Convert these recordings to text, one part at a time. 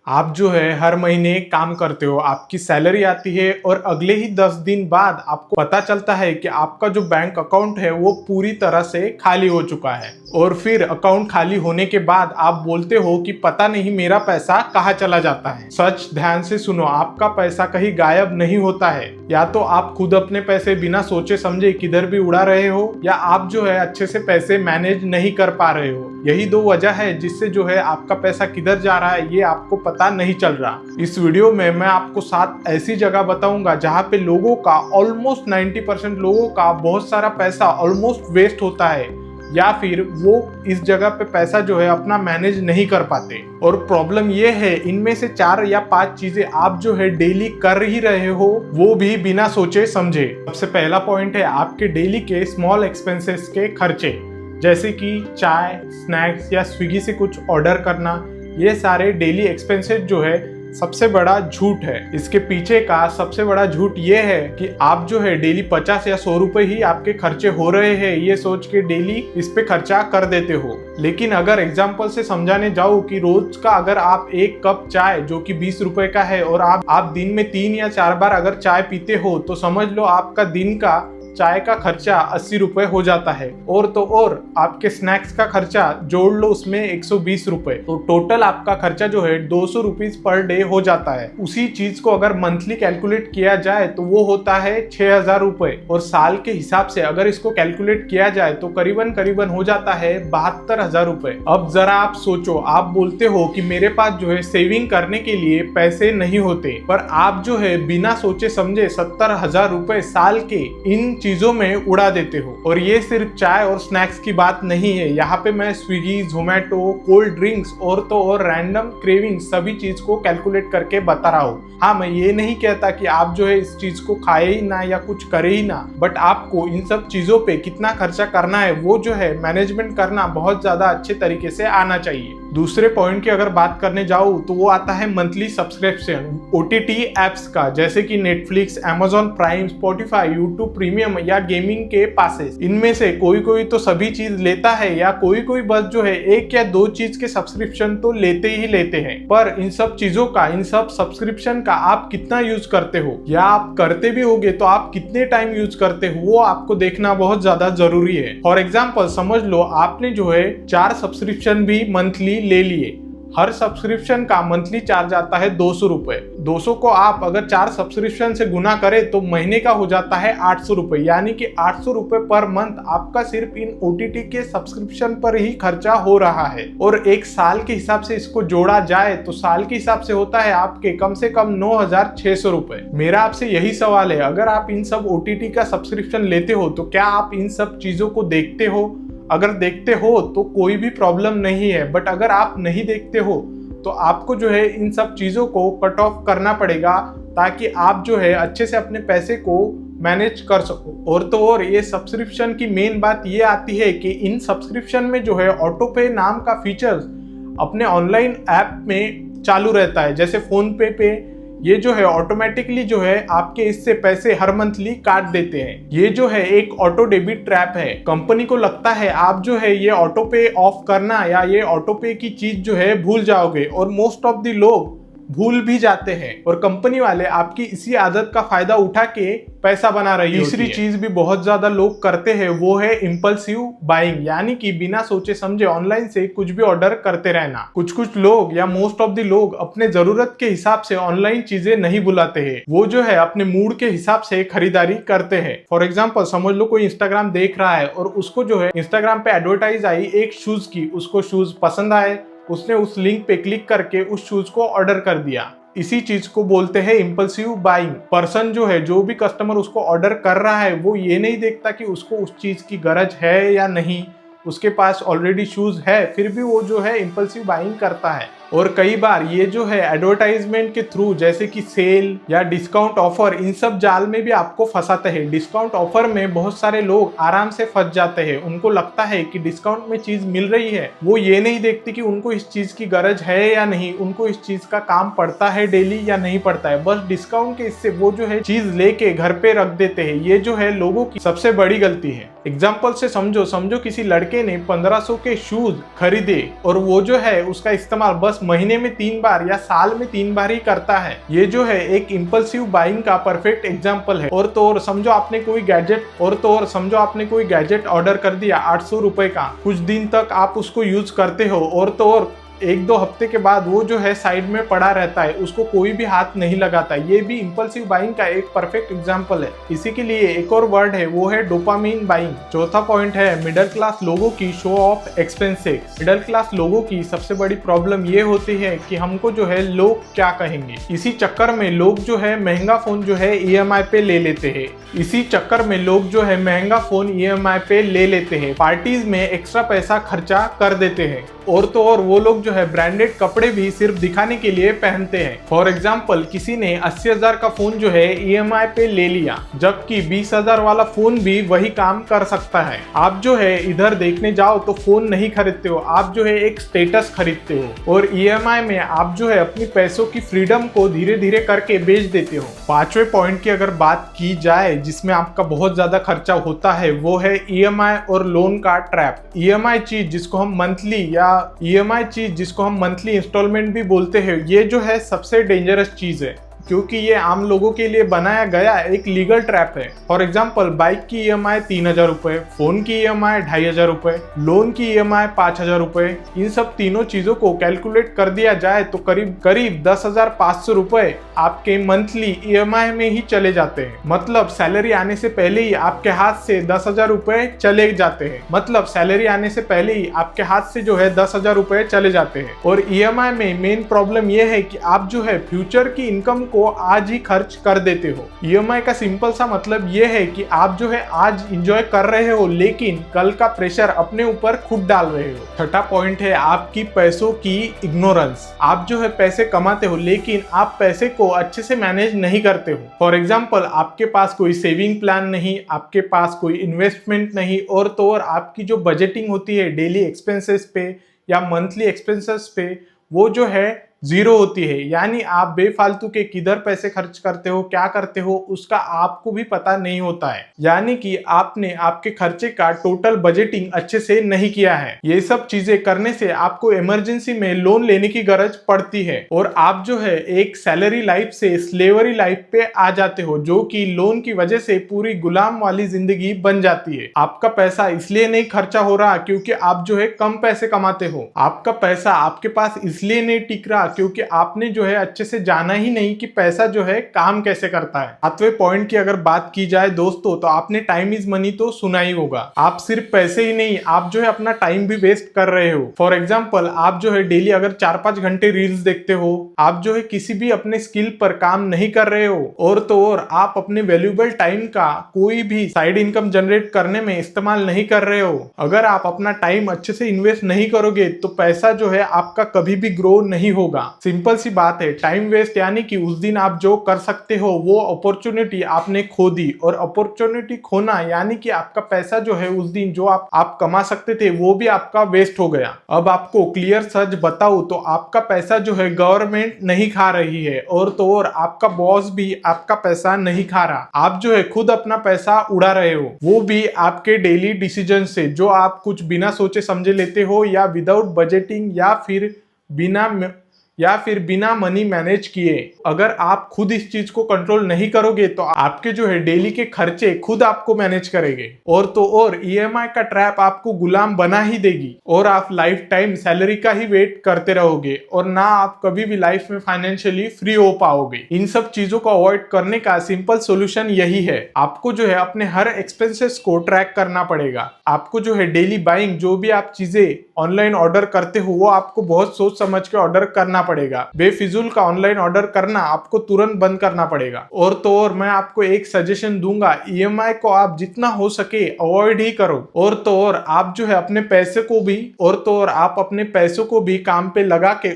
आप जो है हर महीने काम करते हो, आपकी सैलरी आती है और अगले ही 10 दिन बाद आपको पता चलता है कि आपका जो बैंक अकाउंट है वो पूरी तरह से खाली हो चुका है। और फिर अकाउंट खाली होने के बाद आप बोलते हो कि पता नहीं मेरा पैसा कहाँ चला जाता है। सच ध्यान से सुनो, आपका पैसा कहीं गायब नहीं होता है। या तो आप खुद अपने पैसे बिना सोचे समझे किधर भी उड़ा रहे हो, या आप जो है अच्छे से पैसे मैनेज नहीं कर पा रहे हो। यही दो वजह है जिससे जो है आपका पैसा किधर जा रहा है ये आपको पता नहीं चल रहा। इस वीडियो में मैं आपको 7 ऐसी जगह बताऊंगा जहां पे लोगों का ऑलमोस्ट 90% लोगों का बहुत सारा पैसा ऑलमोस्ट वेस्ट होता है, या फिर वो इस जगह पे पैसा जो है अपना मैनेज नहीं कर पाते। और प्रॉब्लम ये है, इनमें से 4 या 5 चीजें आप जो है डेली कर ही रहे हो, वो भी बिना सोचे समझे। सबसे पहला पॉइंट है आपके डेली के स्मॉल एक्सपेंसेस के खर्चे, जैसे कि चाय, स्नैक्स या स्विगी से कुछ ऑर्डर करना। ये सारे डेली एक्सपेंसेस जो है सबसे बड़ा झूठ है। इसके पीछे का सबसे बड़ा झूठ ये है कि आप जो है डेली 50 या 100 रुपए ही आपके खर्चे हो रहे हैं, ये सोच के डेली इस पे खर्चा कर देते हो। लेकिन अगर एग्जाम्पल से समझाने जाओ कि रोज का अगर आप 1 कप चाय जो कि 20 रुपए का है और आप दिन में 3 या 4 बार अगर चाय पीते हो, तो समझ लो आपका दिन का चाय का खर्चा 80 रुपए हो जाता है। और तो और आपके स्नैक्स का खर्चा जोड़ लो उसमें 120 रुपए, तो टोटल आपका खर्चा जो है 200 रुपीज पर डे हो जाता है। उसी चीज को अगर मंथली कैलकुलेट किया जाए तो वो होता है 6000 रुपए, और साल के हिसाब से अगर इसको कैलकुलेट किया जाए तो करीबन करीबन हो जाता है 72,000 रुपए। अब जरा आप सोचो, आप बोलते हो कि मेरे पास जो है सेविंग करने के लिए पैसे नहीं होते, पर आप जो है बिना सोचे समझे 70,000 रुपए साल के इन चीजों में उड़ा देते हो। और ये सिर्फ चाय और स्नैक्स की बात नहीं है, यहाँ पे मैं स्विगी, जोमेटो, कोल्ड ड्रिंक्स और तो और रैंडम क्रेविंग सभी चीज को कैलकुलेट करके बता रहा हूँ। हाँ, मैं ये नहीं कहता कि आप जो है इस चीज को खाए ही ना या कुछ करे ही ना, बट आपको इन सब चीजों पे कितना खर्चा करना है वो जो है मैनेजमेंट करना बहुत ज्यादा अच्छे तरीके से आना चाहिए। दूसरे पॉइंट की अगर बात करने जाऊँ तो वो आता है मंथली सब्सक्रिप्शन OTT एप्स का, जैसे कि Netflix, Amazon prime, Spotify, YouTube premium या गेमिंग के पासेस। इनमें से कोई कोई तो सभी चीज लेता है, या कोई कोई बस जो है 1 या 2 चीज के सब्सक्रिप्शन तो लेते ही लेते हैं। पर इन सब चीजों का, इन सब सब्सक्रिप्शन का आप कितना यूज करते हो, या आप करते भी होगे तो आप कितने टाइम यूज करते हो, वो आपको देखना बहुत ज्यादा जरूरी है। फॉर एग्जाम्पल समझ लो आपने जो है 4 सब्सक्रिप्शन भी मंथली ले लिए। हर सब्सक्रिप्शन का मंथली चार्ज आता है 200 रुपए। 200 को आप अगर 4 सब्सक्रिप्शन से गुना करें तो महीने का हो जाता है 800 रुपए, यानी कि 800 रुपए पर मंथ आपका सिर्फ इन OTT के सब्सक्रिप्शन पर ही खर्चा हो रहा है। और एक साल के हिसाब से इसको जोड़ा जाए तो साल के हिसाब से होता है आपके कम से कम 9,600 रुपए। मेरा आपसे यही सवाल है, अगर आप इन सब OTT का सब्सक्रिप्शन लेते हो तो क्या आप इन सब चीजों को देखते हो? अगर देखते हो तो कोई भी प्रॉब्लम नहीं है, बट अगर आप नहीं देखते हो तो आपको जो है इन सब चीज़ों को कट ऑफ करना पड़ेगा, ताकि आप जो है अच्छे से अपने पैसे को मैनेज कर सको। और तो और ये सब्सक्रिप्शन की मेन बात ये आती है कि इन सब्सक्रिप्शन में जो है ऑटो पे नाम का फीचर्स अपने ऑनलाइन ऐप में चालू रहता है। जैसे फोन पे ये जो है ऑटोमेटिकली जो है आपके इससे पैसे हर मंथली काट देते हैं। ये जो है एक ऑटो डेबिट ट्रैप है। कंपनी को लगता है आप जो है ये ऑटो पे ऑफ करना या ये ऑटो पे की चीज जो है भूल जाओगे, और मोस्ट ऑफ द लोग भूल भी जाते हैं, और कंपनी वाले आपकी इसी आदत का फायदा उठा के पैसा बना रही है। तीसरी चीज भी बहुत ज्यादा लोग करते हैं, वो है इम्पल्सिव बाइंग, यानी कि बिना सोचे समझे ऑनलाइन से कुछ भी ऑर्डर करते रहना। कुछ लोग या मोस्ट ऑफ द लोग अपने जरूरत के हिसाब से ऑनलाइन चीजें नहीं बुलाते हैं, वो जो है अपने मूड के हिसाब से खरीदारी करते हैं। फॉर एग्जाम्पल समझ लो कोई इंस्टाग्राम देख रहा है और उसको जो है इंस्टाग्राम पे एडवर्टाइज आई एक शूज की, उसको शूज पसंद आए, उसने उस लिंक पे क्लिक करके उस शूज को ऑर्डर कर दिया। इसी चीज को बोलते हैं इम्पल्सिव बाइंग। पर्सन जो है, जो भी कस्टमर उसको ऑर्डर कर रहा है, वो ये नहीं देखता कि उसको उस चीज की गरज है या नहीं, उसके पास ऑलरेडी शूज है, फिर भी वो जो है इम्पल्सिव बाइंग करता है। और कई बार ये जो है एडवर्टाइजमेंट के थ्रू, जैसे कि सेल या डिस्काउंट ऑफर, इन सब जाल में भी आपको फंसाते हैं। डिस्काउंट ऑफर में बहुत सारे लोग आराम से फंस जाते हैं। उनको लगता है कि डिस्काउंट में चीज मिल रही है, वो ये नहीं देखते कि उनको इस चीज की गरज है या नहीं, उनको इस चीज का काम पड़ता है डेली या नहीं पड़ता है। बस डिस्काउंट के इससे वो जो है चीज लेके घर पे रख देते हैं। ये जो है लोगों की सबसे बड़ी गलती है। एग्जाम्पल से समझो किसी लड़के ने 1500 के शूज खरीदे और वो जो है उसका इस्तेमाल बस महीने में 3 बार या साल में 3 बार ही करता है। ये जो है एक इम्पल्सिव बाइंग का परफेक्ट एग्जाम्पल है। और तो और समझो आपने कोई गैजेट ऑर्डर कर दिया 800 रुपए का, कुछ दिन तक आप उसको यूज करते हो और तो और 1-2 हफ्ते के बाद वो जो है साइड में पड़ा रहता है, उसको कोई भी हाथ नहीं लगाता। ये भी इम्पल्सिव बाइंग का एक परफेक्ट एग्जांपल है। इसी के लिए एक और वर्ड है, वो है डोपामिन बाइंग। चौथा पॉइंट है मिडिल क्लास लोगों की show off expenses. Middle class लोगों की सबसे बड़ी प्रॉब्लम ये होती है कि हमको जो है लोग क्या कहेंगे। इसी चक्कर में लोग जो है महंगा फोन जो है EMI पे ले लेते हैं। पार्टीज में एक्स्ट्रा पैसा खर्चा कर देते हैं और तो और वो लोग जो है ब्रांडेड कपड़े भी सिर्फ दिखाने के लिए पहनते हैं। फॉर एग्जाम्पल किसी ने 80,000 का फोन जो है EMI पे ले लिया, जबकि 20,000 वाला फोन भी वही काम कर सकता है। आप जो है इधर देखने जाओ तो फोन नहीं खरीदते हो, आप जो है एक स्टेटस खरीदते हो और EMI में आप जो है अपनी पैसों की फ्रीडम को धीरे धीरे करके बेच देते हो। पांचवें पॉइंट की अगर बात की जाए जिसमें आपका बहुत ज्यादा खर्चा होता है, वो है EMI और लोन का ट्रैप। EMI चीज जिसको हम मंथली इंस्टॉलमेंट भी बोलते हैं, ये जो है सबसे डेंजरस चीज है, क्योंकि ये आम लोगों के लिए बनाया गया एक लीगल ट्रैप है। फॉर एग्जाम्पल बाइक की EMI 3,000 रुपए, फोन की EMI 2,500 रुपए, लोन की EMI 5,000 रुपए। इन सब तीनों चीजों को कैलकुलेट कर दिया जाए तो करीब 10,500 रुपए आपके मंथली EMI में ही चले जाते हैं। मतलब सैलरी आने से पहले ही आपके हाथ से 10,000 रुपए चले जाते हैं। और EMI में मेन प्रॉब्लम यह है कि आप जो है फ्यूचर की इनकम को आज ही खर्च कर देते हो। EMI का सिंपल सा मतलब ये है कि आप जो है आज एंजॉय कर रहे हो, लेकिन कल का प्रेशर अपने ऊपर खुद डाल रहे हो। छठा पॉइंट है आपकी पैसों की इग्नोरेंस। आप जो है पैसे कमाते हो, लेकिन आप पैसे को अच्छे से मैनेज नहीं करते हो। फॉर एग्जाम्पल आपके पास कोई सेविंग प्लान नहीं, आपके पास कोई इन्वेस्टमेंट नहीं, और तो और आपकी जो बजटिंग होती है डेली एक्सपेंसेस पे या मंथली एक्सपेंसेस पे, वो जो है जीरो होती है। यानी आप बेफालतू के किधर पैसे खर्च करते हो, क्या करते हो, उसका आपको भी पता नहीं होता है। यानी कि आपने आपके खर्चे का टोटल बजटिंग अच्छे से नहीं किया है। ये सब चीजें करने से आपको इमरजेंसी में लोन लेने की गरज पड़ती है और आप जो है एक सैलरी लाइफ से स्लेवरी लाइफ पे आ जाते हो, जो कि लोन की वजह से पूरी गुलाम वाली जिंदगी बन जाती है। आपका पैसा इसलिए नहीं खर्चा हो रहा क्योंकि आप जो है कम पैसे कमाते हो। आपका पैसा आपके पास इसलिए नहीं टिक रहा क्योंकि आपने जो है अच्छे से जाना ही नहीं कि पैसा जो है काम कैसे करता है। सातवें पॉइंट की अगर बात की जाए दोस्तों, तो आपने टाइम इज मनी तो सुना ही होगा। आप सिर्फ पैसे ही नहीं, आप जो है अपना टाइम भी वेस्ट कर रहे हो। फॉर एग्जाम्पल आप जो है डेली अगर 4-5 घंटे रील्स देखते हो, आप जो है किसी भी अपने स्किल पर काम नहीं कर रहे हो, और तो और आप अपने वैल्यूएबल टाइम का कोई भी साइड इनकम जनरेट करने में इस्तेमाल नहीं कर रहे हो। अगर आप अपना टाइम अच्छे से इन्वेस्ट नहीं करोगे तो पैसा जो है आपका कभी भी ग्रो नहीं होगा। सिंपल सी बात है, टाइम वेस्ट यानी कि उस दिन आप जो कर सकते हो वो अपॉर्चुनिटी आपने खो दी, और अपॉर्चुनिटी खोना यानी कि आपका पैसा जो है उस दिन जो आप कमा सकते थे वो भी आपका वेस्ट हो गया। अब आपको क्लियर सच बताऊं तो आपका पैसा जो है गवर्नमेंट नहीं खा रही है, और तो और आपका बॉस भी आपका पैसा नहीं खा रहा। आप जो है खुद अपना पैसा उड़ा रहे हो, वो भी आपके डेली डिसीजन से, जो आप कुछ बिना सोचे समझे लेते हो, या विदाउट बजटिंग, या फिर बिना मनी मैनेज किए। अगर आप खुद इस चीज को कंट्रोल नहीं करोगे तो आपके जो है डेली के खर्चे खुद आपको मैनेज करेंगे, और तो और EMI का ट्रैप आपको गुलाम बना ही देगी, और आप लाइफ टाइम सैलरी का ही वेट करते रहोगे, और ना आप कभी भी लाइफ में फाइनेंशियली फ्री हो पाओगे। इन सब चीजों को अवॉइड करने का सिंपल सोल्यूशन यही है, आपको जो है अपने हर एक्सपेंसेस को ट्रैक करना पड़ेगा। आपको जो है डेली बाइंग, जो भी आप चीजें ऑनलाइन ऑर्डर करते हो, वो आपको बहुत सोच समझ के ऑर्डर करना पड़ेगा। बेफिजूल का ऑनलाइन ऑर्डर करना आपको तुरंत बंद करना पड़ेगा। और तो और मैं आपको एक सजेशन दूंगा, EMI को आप जितना हो सके अवॉइड ही करो, और तो और आप जो है अपने पैसों को भी काम पे लगा के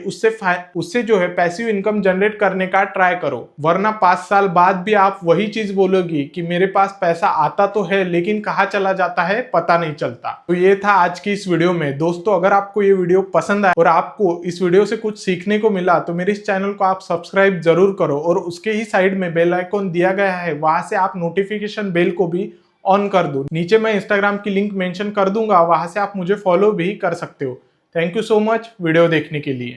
उससे जो है पैसिव इनकम जनरेट करने का ट्राई करो। वरना 5 साल बाद भी आप वही चीज बोलोगी कि मेरे पास पैसा आता तो है लेकिन कहाँ चला जाता है पता नहीं चलता। तो ये था आज की इस वीडियो में। दोस्तों अगर आपको ये वीडियो पसंद आया और आपको इस वीडियो से कुछ सीखने को मिला तो मेरे इस चैनल को आप सब्सक्राइब जरूर करो, और उसके ही साइड में बेल आइकॉन दिया गया है, वहां से आप नोटिफिकेशन बेल को भी ऑन कर दो। नीचे मैं इंस्टाग्राम की लिंक मेंशन कर दूंगा, वहां से आप मुझे फॉलो भी कर सकते हो। Thank you so much video देखने के लिए।